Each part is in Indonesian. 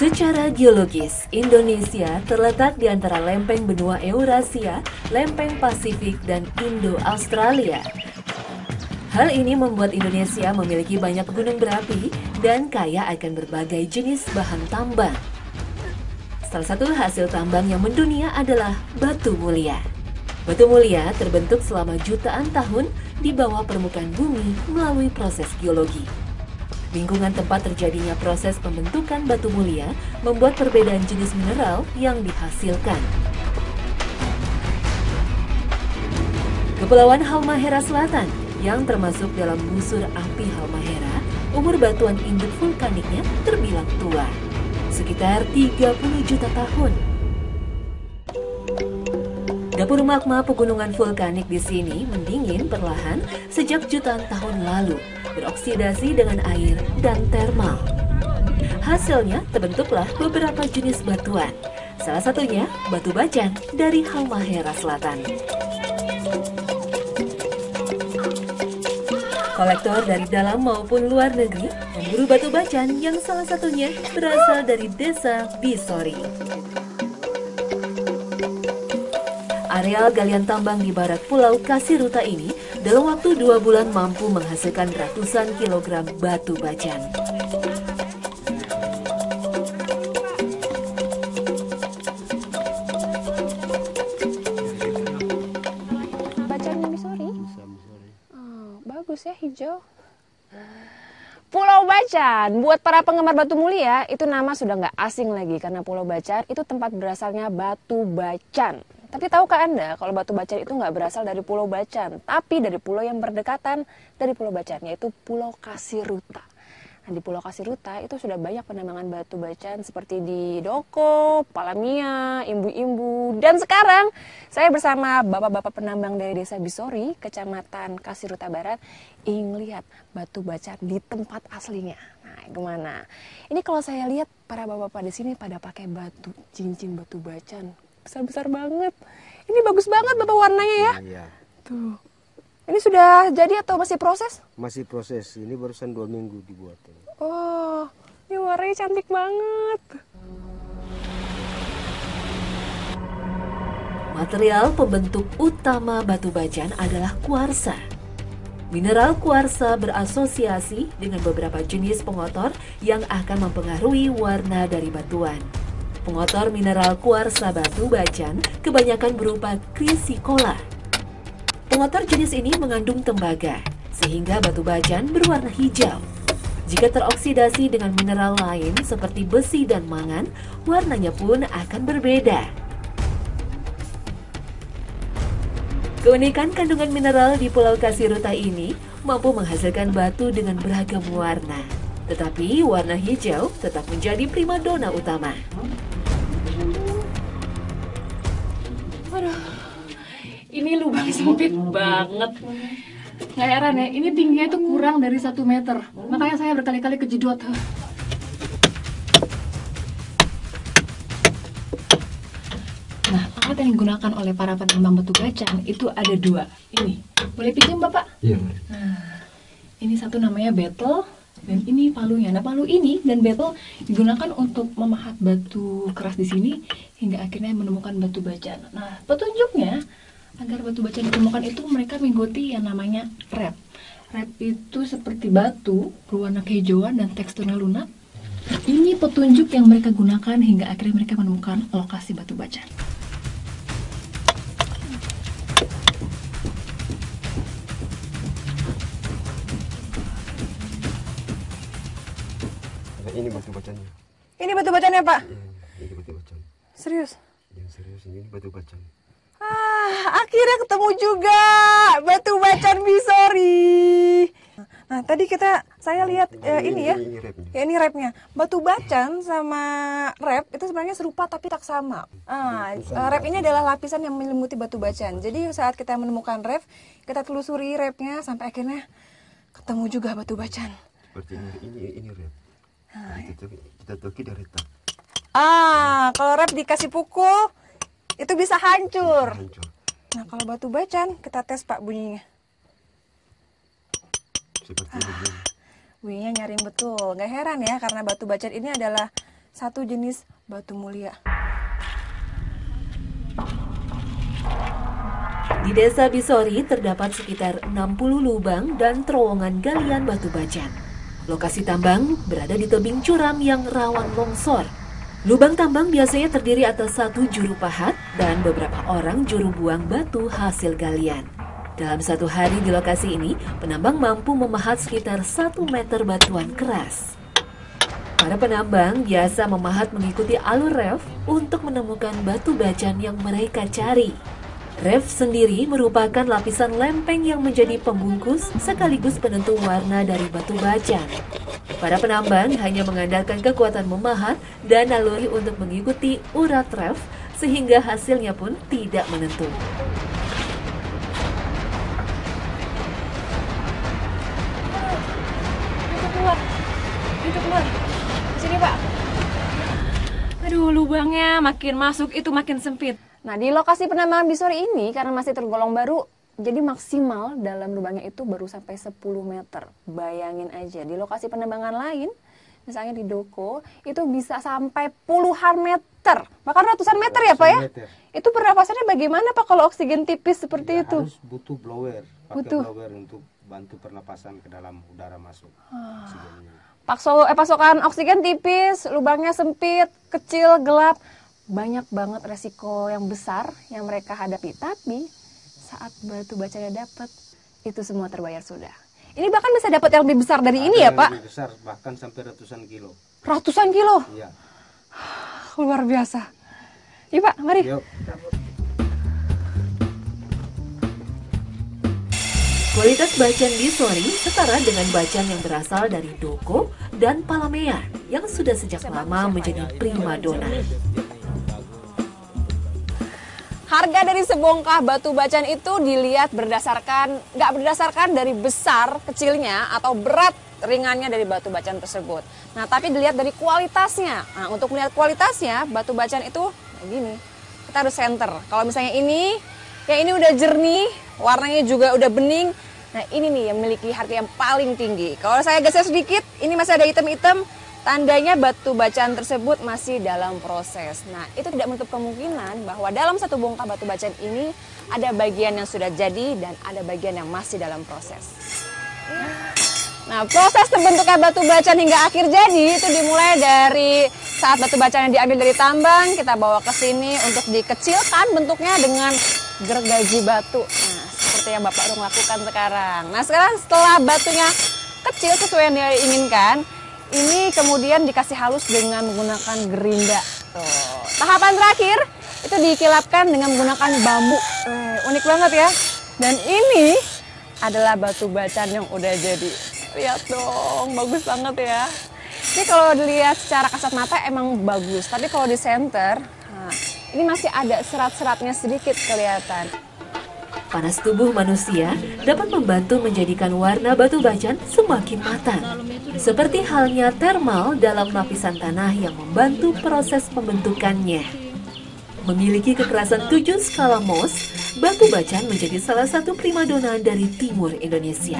Secara geologis, Indonesia terletak di antara lempeng benua Eurasia, lempeng Pasifik, dan Indo-Australia. Hal ini membuat Indonesia memiliki banyak gunung berapi dan kaya akan berbagai jenis bahan tambang. Salah satu hasil tambang yang mendunia adalah batu mulia. Batu mulia terbentuk selama jutaan tahun di bawah permukaan bumi melalui proses geologi. Lingkungan tempat terjadinya proses pembentukan batu mulia membuat perbedaan jenis mineral yang dihasilkan. Kepulauan Halmahera Selatan yang termasuk dalam busur api Halmahera, umur batuan induk vulkaniknya terbilang tua, sekitar 30 juta tahun. Dapur magma pegunungan vulkanik di sini mendingin perlahan sejak jutaan tahun lalu, beroksidasi dengan air dan termal. Hasilnya terbentuklah beberapa jenis batuan, salah satunya batu bacan dari Halmahera Selatan. Kolektor dari dalam maupun luar negeri memburu batu bacan yang salah satunya berasal dari desa Bisori. Areal galian tambang di barat Pulau Kasiruta ini dalam waktu 2 bulan mampu menghasilkan ratusan kilogram batu bacan. Bacan Missouri? Oh, bagus ya, hijau. Pulau Bacan, buat para penggemar batu mulia, itu nama sudah nggak asing lagi karena Pulau Bacan itu tempat berasalnya batu bacan. Tapi tahukah Anda kalau batu bacan itu nggak berasal dari Pulau Bacan, tapi dari pulau yang berdekatan dari Pulau Bacan, yaitu Pulau Kasiruta. Nah, di Pulau Kasiruta itu sudah banyak penambangan batu bacan seperti di Doko, Palamia, Imbu-Imbu. Dan sekarang saya bersama bapak-bapak penambang dari desa Bisori, Kecamatan Kasiruta Barat, ingin lihat batu bacan di tempat aslinya. Nah, gimana? Ini kalau saya lihat para bapak-bapak di sini pada pakai batu, cincin batu bacan. Besar-besar banget. Ini bagus banget bapak warnanya ya. Iya. Tuh. Ini sudah jadi atau masih proses? Masih proses. Ini barusan 2 minggu dibuat. Oh, ini warnanya cantik banget. Material pembentuk utama batu bacan adalah kuarsa. Mineral kuarsa berasosiasi dengan beberapa jenis pengotor yang akan mempengaruhi warna dari batuan. Pengotor mineral kuarsa batu bacan kebanyakan berupa krisikola. Pengotor jenis ini mengandung tembaga, sehingga batu bacan berwarna hijau. Jika teroksidasi dengan mineral lain seperti besi dan mangan, warnanya pun akan berbeda. Keunikan kandungan mineral di Pulau Kasiruta ini mampu menghasilkan batu dengan beragam warna. Tetapi warna hijau tetap menjadi primadona utama. Aduh, ini lubang sempit banget. Nggak heran ya, ini tingginya itu kurang dari 1 meter. Makanya saya berkali-kali kejedot. Nah, alat yang digunakan oleh para penambang batu bacan itu ada 2. Ini, boleh pinjam Bapak? Iya. Nah, ini satu namanya betel, dan ini palunya. Nah, palu ini dan betel digunakan untuk memahat batu keras di sini hingga akhirnya menemukan batu bacan. Nah, petunjuknya agar batu bacan ditemukan itu mereka mengikuti yang namanya rep. Rep itu seperti batu berwarna kehijauan dan teksturnya lunak. Ini petunjuk yang mereka gunakan hingga akhirnya mereka menemukan lokasi batu bacan. Ini batu bacannya. Ini batu bacannya, Pak? Ini batu bacan. Serius? Yang serius ini batu bacan. Ah, akhirnya ketemu juga batu bacan Bisori. Nah, tadi saya lihat ini ya. Ini repnya. Ya, ini repnya. Batu bacan sama rep itu sebenarnya serupa tapi tak sama. Rep ini adalah lapisan yang menyelimuti batu bacan. Jadi saat kita menemukan rep, kita telusuri repnya sampai akhirnya ketemu juga batu bacan. Seperti ini rep. Kita toki dari retak. Kalau rep dikasih pukul itu bisa hancur. Hancur. Nah, kalau batu bacan kita tes Pak bunyinya. Seperti ini. Bunyinya nyaring betul. Gak heran ya karena batu bacan ini adalah satu jenis batu mulia. Di Desa Bisori terdapat sekitar 60 lubang dan terowongan galian batu bacan. Lokasi tambang berada di tebing curam yang rawan longsor. Lubang tambang biasanya terdiri atas satu juru pahat dan beberapa orang juru buang batu hasil galian. Dalam satu hari di lokasi ini, penambang mampu memahat sekitar 1 meter batuan keras. Para penambang biasa memahat mengikuti alur ref untuk menemukan batu bacan yang mereka cari. Ref sendiri merupakan lapisan lempeng yang menjadi pembungkus sekaligus penentu warna dari batu bacan. Para penambang hanya mengandalkan kekuatan memahat dan naluri untuk mengikuti urat ref sehingga hasilnya pun tidak menentu. Itu keluar. Sini, Pak. Aduh, lubangnya makin masuk itu makin sempit. Nah, di lokasi penambangan Bisori ini karena masih tergolong baru, jadi maksimal dalam lubangnya itu baru sampai 10 meter. Bayangin aja, di lokasi penambangan lain, misalnya di Doko, itu bisa sampai puluhan meter. Bahkan ratusan meter ya Pak ya? Itu pernapasannya bagaimana Pak kalau oksigen tipis seperti itu? Harus butuh blower, pakai blower untuk bantu pernapasan ke dalam udara masuk. Pasokan oksigen tipis, lubangnya sempit, kecil, gelap. Banyak banget resiko yang besar yang mereka hadapi. Tapi saat batu bacanya dapat, itu semua terbayar sudah. Ini bahkan bisa dapat yang lebih besar dari ini ya Pak? Lebih besar, bahkan sampai ratusan kilo. Ratusan kilo? Iya. Luar biasa. Yuk Pak, mari. Yuk. Kualitas bacan Bisori setara dengan bacan yang berasal dari Doko dan Palamean yang sudah sejak lama menjadi primadona. Harga dari sebongkah batu bacan itu dilihat nggak berdasarkan dari besar kecilnya atau berat ringannya dari batu bacan tersebut. Nah, tapi dilihat dari kualitasnya. Nah, untuk melihat kualitasnya, batu bacan itu begini. Kita harus center. Kalau misalnya ini, yang ini udah jernih, warnanya juga udah bening. Nah, ini nih yang memiliki harga yang paling tinggi. Kalau saya geser sedikit, ini masih ada hitam-hitam. Tandanya batu bacan tersebut masih dalam proses. Nah, itu tidak menutup kemungkinan bahwa dalam satu bongkah batu bacan ini ada bagian yang sudah jadi dan ada bagian yang masih dalam proses. Nah, proses terbentuknya batu bacan hingga akhir jadi itu dimulai dari saat batu bacan yang diambil dari tambang, kita bawa ke sini untuk dikecilkan bentuknya dengan gergaji batu. Nah, seperti yang Bapak Rung lakukan sekarang. Nah, sekarang setelah batunya kecil sesuai yang dia inginkan, ini kemudian dikasih halus dengan menggunakan gerinda. Tuh. Tahapan terakhir itu dikilapkan dengan menggunakan bambu. Unik banget ya. Dan ini adalah batu bacan yang udah jadi. Lihat dong, bagus banget ya. Ini kalau dilihat secara kasat mata emang bagus. Tapi kalau di center, nah, ini masih ada serat-seratnya sedikit kelihatan. Panas tubuh manusia dapat membantu menjadikan warna batu bacan semakin matang. Seperti halnya termal dalam lapisan tanah yang membantu proses pembentukannya. Memiliki kekerasan 7 skala Mohs, batu bacan menjadi salah satu primadona dari timur Indonesia.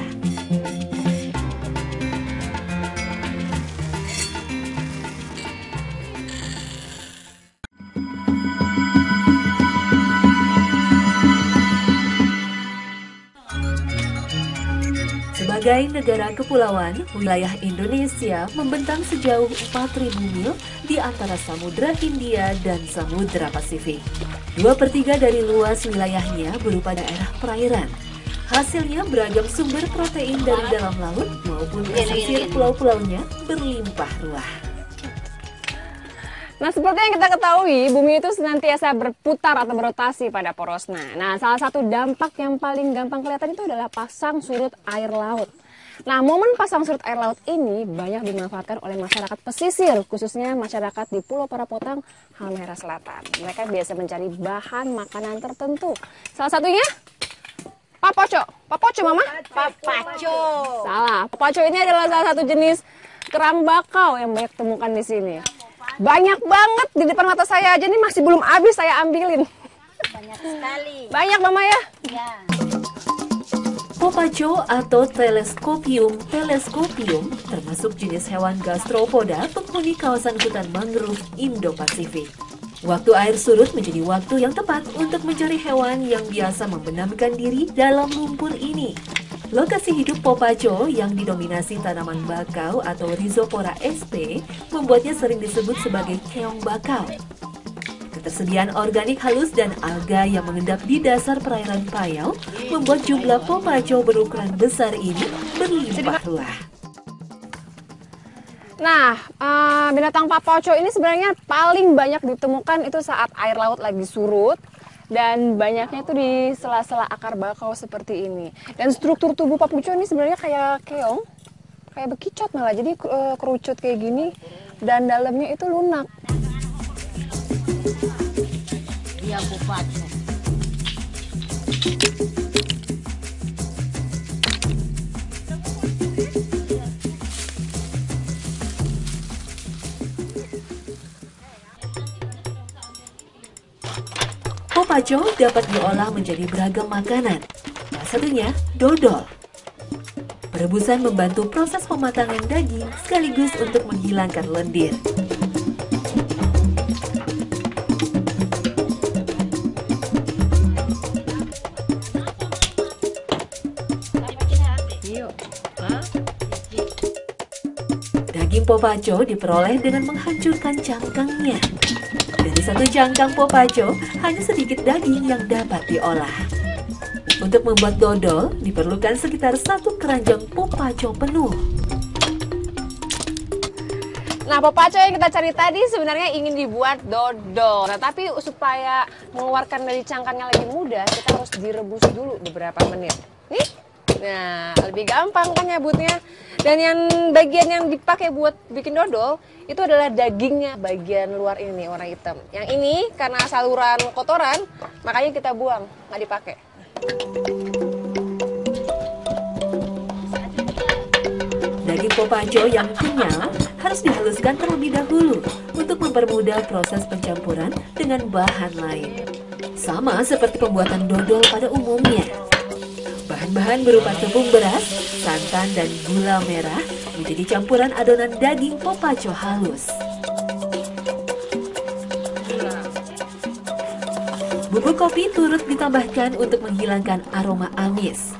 Sebagai negara kepulauan, wilayah Indonesia membentang sejauh 4.000 mil di antara Samudra Hindia dan Samudra Pasifik. 2/3 dari luas wilayahnya berupa daerah perairan. Hasilnya beragam sumber protein dari dalam laut maupun pesisir pulau-pulaunya berlimpah ruah. Nah, seperti yang kita ketahui, bumi itu senantiasa berputar atau berotasi pada porosnya. Nah, salah satu dampak yang paling gampang kelihatan itu adalah pasang surut air laut. Nah, momen pasang surut air laut ini banyak dimanfaatkan oleh masyarakat pesisir, khususnya masyarakat di Pulau Parapotang, Halmahera Selatan. Mereka biasa mencari bahan makanan tertentu. Salah satunya papoco. Papoco, Mama? Papaco. Salah. Papoco ini adalah salah satu jenis kerang bakau yang banyak temukan di sini. Banyak banget di depan mata saya aja, nih masih belum habis saya ambilin. Banyak sekali. Banyak Mama ya? Ya. Popaco atau Telescopium termasuk jenis hewan gastropoda penghuni kawasan hutan mangrove Indo-Pasifik. Waktu air surut menjadi waktu yang tepat untuk mencari hewan yang biasa membenamkan diri dalam lumpur ini. Lokasi hidup Popaco yang didominasi tanaman bakau atau Rhizopora sp membuatnya sering disebut sebagai keong bakau. Ketersediaan organik halus dan alga yang mengendap di dasar perairan Payau membuat jumlah Popaco berukuran besar ini berlimpah ruah. Nah, binatang Popaco ini sebenarnya paling banyak ditemukan itu saat air laut lagi surut. Dan banyaknya itu di sela-sela akar bakau seperti ini. Dan struktur tubuh Popaco ini sebenarnya kayak keong, kayak bekicot malah. Jadi kerucut kayak gini dan dalamnya itu lunak. Iya, Popaco. Popaco dapat diolah menjadi beragam makanan, salah satunya dodol. Perebusan membantu proses pematangan daging sekaligus untuk menghilangkan lendir. Daging Popaco diperoleh dengan menghancurkan cangkangnya. Dari satu cangkang Popaco, hanya sedikit daging yang dapat diolah. Untuk membuat dodol, diperlukan sekitar 1 keranjang Popaco penuh. Nah, Popaco yang kita cari tadi sebenarnya ingin dibuat dodol. Nah, tapi supaya mengeluarkan dari cangkangnya lebih mudah, kita harus direbus dulu beberapa menit. Nih, nah lebih gampang kan nyabutnya. Dan yang bagian yang dipakai buat bikin dodol itu adalah dagingnya, bagian luar ini warna hitam. Yang ini karena saluran kotoran, makanya kita buang, nggak dipakai. Daging Popaco yang kenyal harus dihaluskan terlebih dahulu untuk mempermudah proses pencampuran dengan bahan lain. Sama seperti pembuatan dodol pada umumnya. Bahan-bahan berupa tepung beras, santan, dan gula merah menjadi campuran adonan daging Popaco halus. Bubuk kopi turut ditambahkan untuk menghilangkan aroma amis.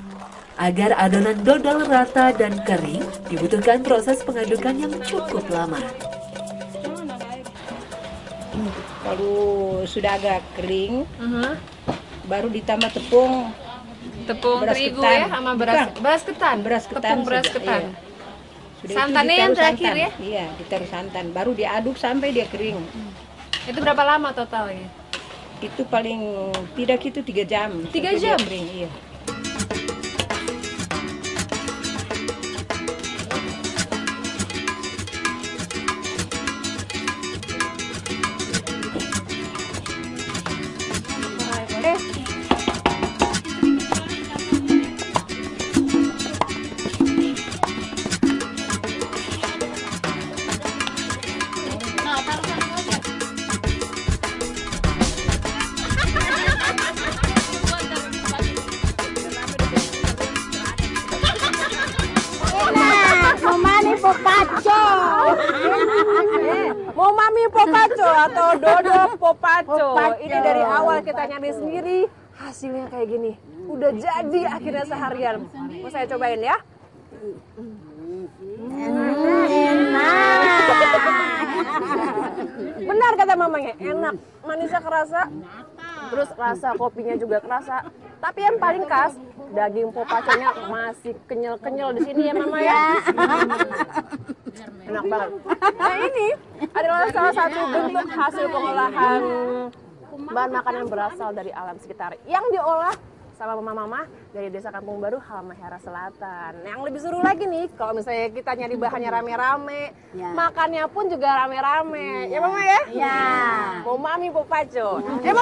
Agar adonan dodol rata dan kering, dibutuhkan proses pengadukan yang cukup lama. Kalau sudah agak kering, baru ditambah tepung beras terigu ketan. ya sama beras ketan. Tepung beras sudah, ketan. iya. Sudah Santannya itu yang ditaruh terakhir santan. ya? Iya, ditaruh santan. Baru diaduk sampai dia kering. Itu berapa lama totalnya? Itu paling tidak itu 3 jam. 3 sampai dia jam? kering, iya. Mau mami Popaco atau dodo Popaco. Ini dari awal kita nyari sendiri, hasilnya kayak gini. Udah jadi akhirnya seharian. Mau saya cobain ya? Benar kata mamanya, enak. Manisnya kerasa, terus rasa kopinya juga kerasa. Tapi yang paling khas, daging Popaconya masih kenyal-kenyal di sini ya mama ya. Enak banget. Nah ini adalah salah satu bentuk hasil pengolahan bahan makanan berasal dari alam sekitar yang diolah sama mama-mama dari Desa Kampung Baru, Halmahera Selatan. Yang lebih seru lagi nih, kalau misalnya kita nyari bahannya rame-rame, makannya pun juga rame-rame. Ya mama ya? Iya. Mau mami Popaco. Mama.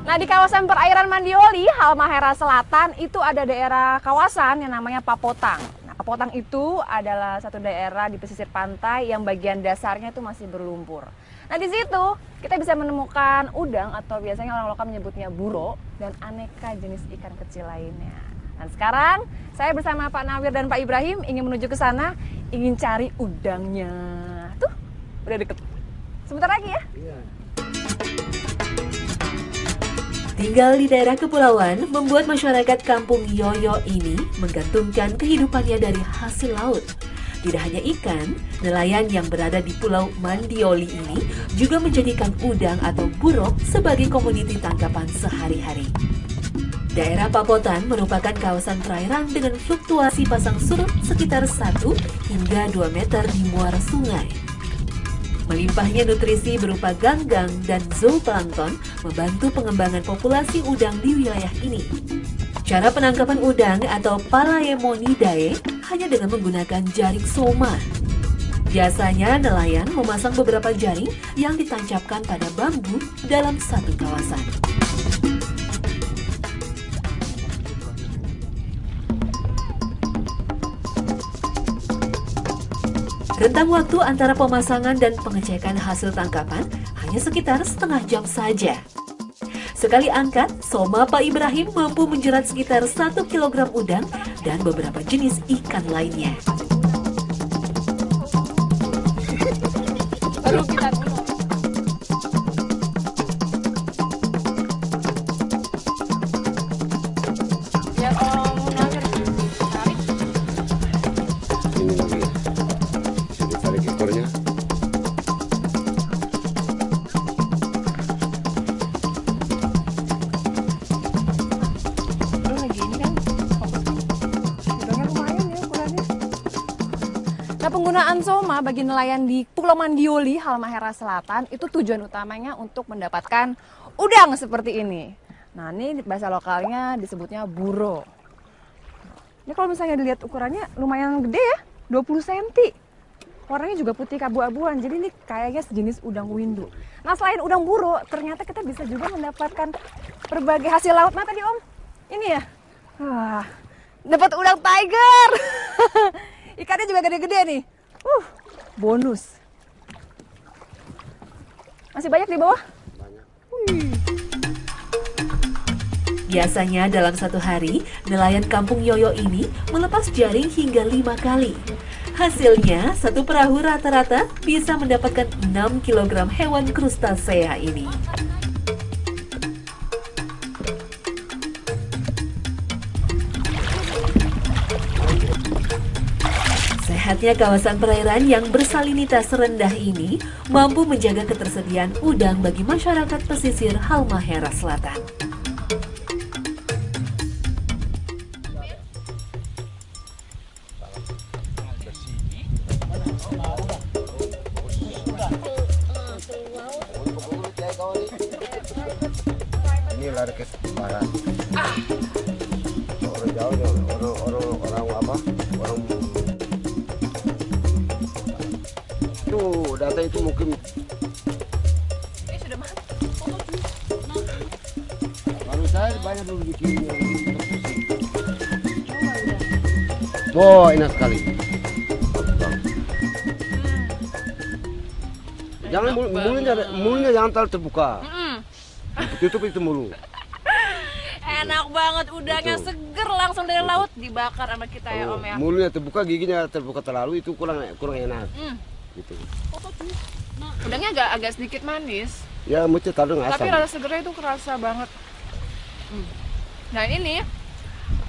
Nah, di kawasan perairan Mandioli, Halmahera Selatan, itu ada daerah kawasan yang namanya Papotang. Nah, Papotang itu adalah satu daerah di pesisir pantai yang bagian dasarnya itu masih berlumpur. Nah di situ kita bisa menemukan udang atau biasanya orang lokal menyebutnya buro dan aneka jenis ikan kecil lainnya. Dan sekarang saya bersama Pak Nawir dan Pak Ibrahim ingin menuju ke sana, ingin cari udangnya. Tuh, udah deket. Sebentar lagi ya. Tinggal di daerah kepulauan membuat masyarakat kampung Yoyo ini menggantungkan kehidupannya dari hasil laut. Tidak hanya ikan, nelayan yang berada di Pulau Mandioli ini juga menjadikan udang atau buruk sebagai komoditi tangkapan sehari-hari. Daerah Papotan merupakan kawasan perairan dengan fluktuasi pasang surut sekitar 1 hingga 2 meter di muara sungai. Melimpahnya nutrisi berupa ganggang dan zooplankton membantu pengembangan populasi udang di wilayah ini. Cara penangkapan udang atau Palaemonidae hanya dengan menggunakan jaring soma. Biasanya nelayan memasang beberapa jaring yang ditancapkan pada bambu dalam satu kawasan. Rentang waktu antara pemasangan dan pengecekan hasil tangkapan hanya sekitar setengah jam saja. Sekali angkat, soma Pak Ibrahim mampu menjerat sekitar 1 kg udang dan beberapa jenis ikan lainnya. Baru kita biar Om Nawir tarik. Ini lagi. Jadi tarik ekornya. Lagi ini kan udangnya lumayan ya ukurannya. Nah, penggunaan soma bagi nelayan di Pulau Mandioli, Halmahera Selatan itu tujuan utamanya untuk mendapatkan udang seperti ini. Nah, ini bahasa lokalnya disebutnya buro. Ini kalau misalnya dilihat ukurannya lumayan gede ya, 20 cm. Warnanya juga putih keabu-abuan, jadi ini kayaknya sejenis udang windu. Nah, selain udang buro, ternyata kita bisa juga mendapatkan berbagai hasil laut. Nah, tadi Om, ini ya, wah, dapat udang tiger. Ikannya juga gede-gede nih. Bonus. Masih banyak di bawah? Banyak. Biasanya dalam satu hari, nelayan kampung Yoyo ini melepas jaring hingga 5 kali. Hasilnya, satu perahu rata-rata bisa mendapatkan 6 kg hewan krustasea ini. Sehatnya kawasan perairan yang bersalinitas rendah ini mampu menjaga ketersediaan udang bagi masyarakat pesisir Halmahera Selatan. Ini lari ke barat. Orang jauh, orang apa? Orang itu data itu mungkin Ini sudah mati. baru saya banyak dulu bikin. Oh, enak sekali. Jangan mulutnya jangan terlalu terbuka. Tutup itu mulut. Enak banget, udangnya Betul. seger langsung dari laut dibakar sama kita ya Om ya. Mulutnya terbuka, giginya terbuka terlalu itu kurang enak. Gitu. Udangnya agak sedikit manis, Ya mesti taruh asam. tapi rasa segernya itu kerasa banget. Nah ini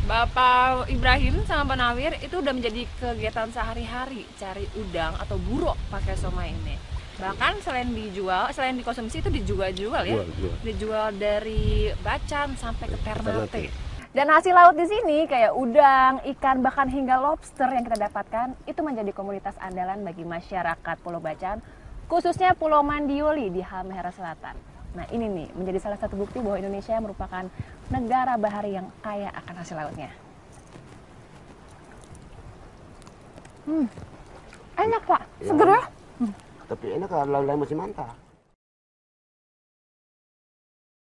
Bapak Ibrahim sama Pak Nawir itu udah menjadi kegiatan sehari-hari cari udang atau buruk pakai soma ini. Bahkan selain dikonsumsi itu dijual ya. Jual. Dijual dari Bacan sampai ke Ternate. Dan hasil laut di sini kayak udang, ikan, bahkan hingga lobster yang kita dapatkan itu menjadi komoditas andalan bagi masyarakat Pulau Bacan, khususnya Pulau Mandioli di Halmahera Selatan. Nah ini nih menjadi salah satu bukti bahwa Indonesia merupakan negara bahari yang kaya akan hasil lautnya. Enak Pak, seger ya? Tapi enak kalau lain masih mantap.